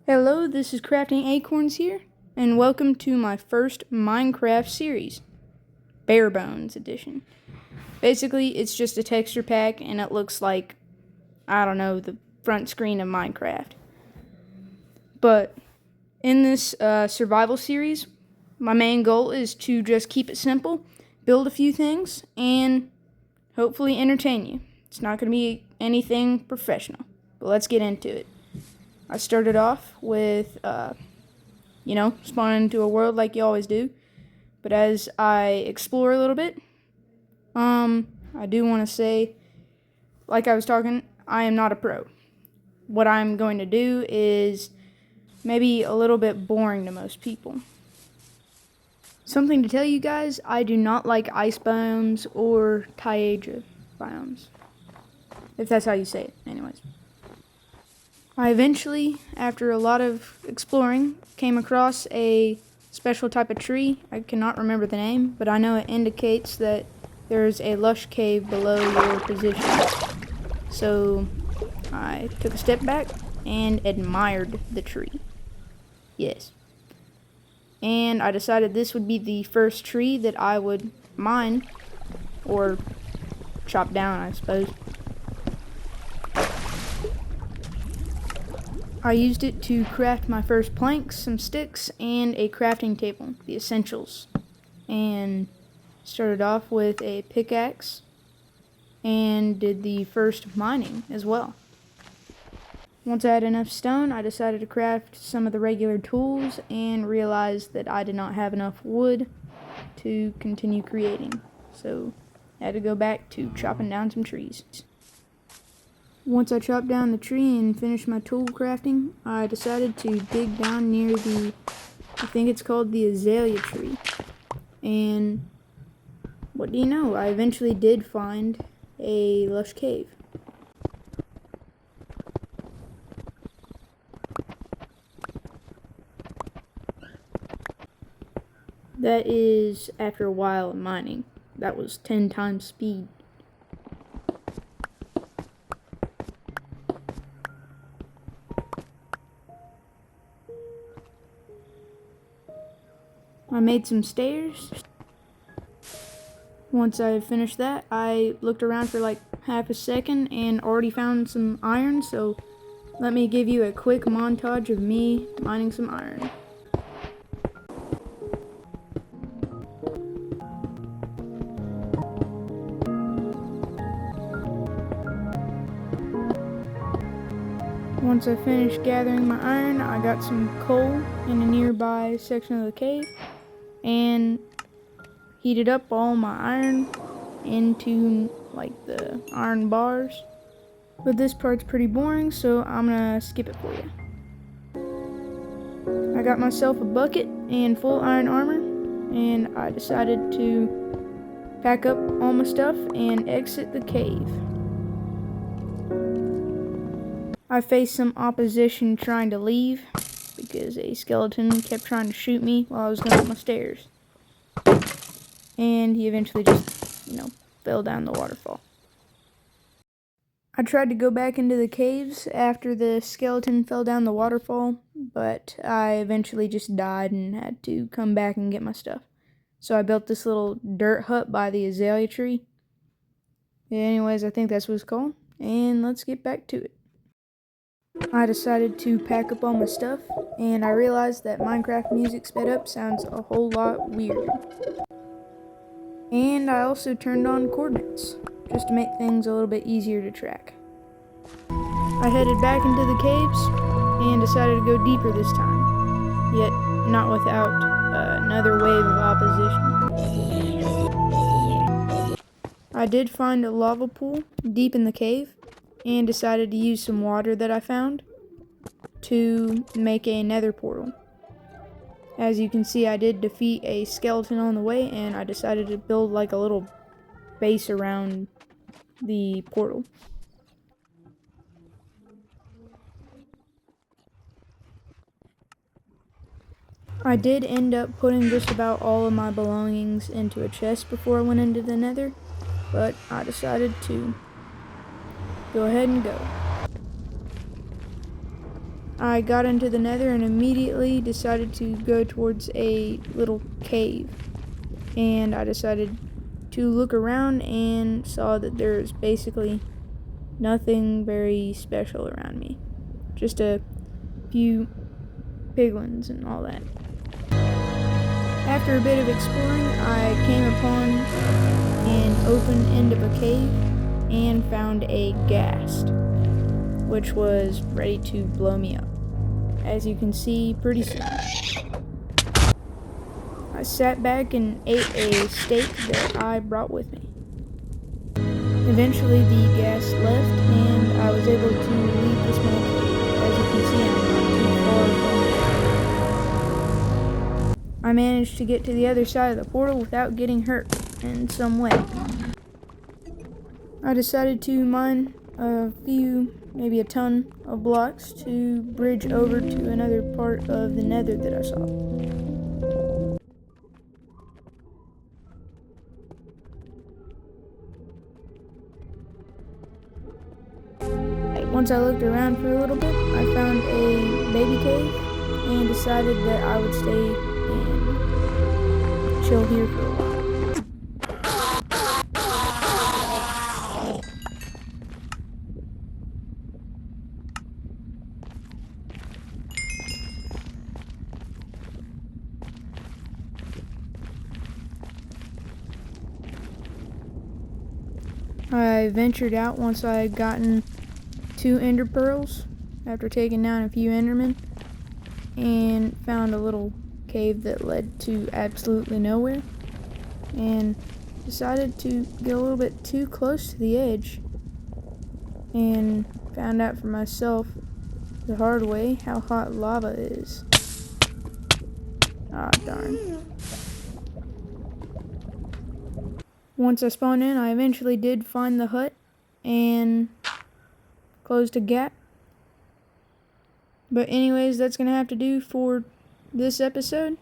Hello, this is Crafting Acorns here, and welcome to my first Minecraft series, Bare Bones Edition. Basically, it's just a texture pack, and it looks like, I don't know, the front screen of Minecraft. But in this survival series, my main goal is to just keep it simple, build a few things, and hopefully entertain you. It's not going to be anything professional, but let's get into it. I started off with, spawning into a world like you always do. But as I explore a little bit, I do want to say, like I was talking, I am not a pro. What I'm going to do is maybe a little bit boring to most people. Something to tell you guys, I do not like ice biomes or taiga biomes. If that's how you say it, anyways. I eventually, after a lot of exploring, came across a special type of tree. I cannot remember the name, but I know it indicates that there's a lush cave below your position. So I took a step back and admired the tree. Yes. And I decided this would be the first tree that I would mine, or chop down, I suppose. I used it to craft my first planks, some sticks, and a crafting table, the essentials. And started off with a pickaxe and did the first mining as well. Once I had enough stone, I decided to craft some of the regular tools and realized that I did not have enough wood to continue creating. So I had to go back to chopping down some trees. Once I chopped down the tree and finished my tool crafting, I decided to dig down near I think it's called the azalea tree. And what do you know, I eventually did find a lush cave. That is after a while of mining. That was 10 times speed. I made some stairs. Once I finished that, I looked around for like half a second and already found some iron, so let me give you a quick montage of me mining some iron. Once I finished gathering my iron, I got some coal in a nearby section of the cave and heated up all my iron into like the iron bars. But this part's pretty boring, so I'm gonna skip it for you. I got myself a bucket and full iron armor, and I decided to pack up all my stuff and exit the cave. I faced some opposition trying to leave because a skeleton kept trying to shoot me while I was going up my stairs. And he eventually just, fell down the waterfall. I tried to go back into the caves after the skeleton fell down the waterfall, but I eventually just died and had to come back and get my stuff. So I built this little dirt hut by the azalea tree. Anyways, I think that's what it's called. And let's get back to it. I decided to pack up all my stuff, and I realized that Minecraft music sped up sounds a whole lot weirder. And I also turned on coordinates, just to make things a little bit easier to track. I headed back into the caves, and decided to go deeper this time, yet not without another wave of opposition. I did find a lava pool deep in the cave, and decided to use some water that I found to make a nether portal. As you can see, I did defeat a skeleton on the way, and I decided to build like a little base around the portal. I did end up putting just about all of my belongings into a chest before I went into the nether, but I decided to go ahead and go. I got into the nether and immediately decided to go towards a little cave. And I decided to look around and saw that there's basically nothing very special around me. Just a few piglins and all that. After a bit of exploring, I came upon an open end of a cave and found a ghast, which was ready to blow me up, as you can see pretty soon. I sat back and ate a steak that I brought with me. Eventually the ghast left and I was able to leave the small cave. As you can see, I'm not too far from it. I managed to get to the other side of the portal without getting hurt in some way. I decided to mine a few, maybe a ton of blocks to bridge over to another part of the nether that I saw. Once I looked around for a little bit, I found a baby cave and decided that I would stay and chill here for a while. I ventured out once I had gotten 2 ender pearls after taking down a few endermen and found a little cave that led to absolutely nowhere and decided to get a little bit too close to the edge and found out for myself the hard way how hot lava is. Ah, darn. Once I spawned in, I eventually did find the hut and closed a gap. But anyways, that's going to have to do for this episode.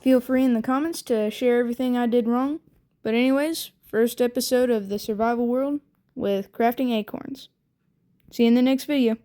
Feel free in the comments to share everything I did wrong. But anyways, first episode of the survival world with crafting acorns. See you in the next video.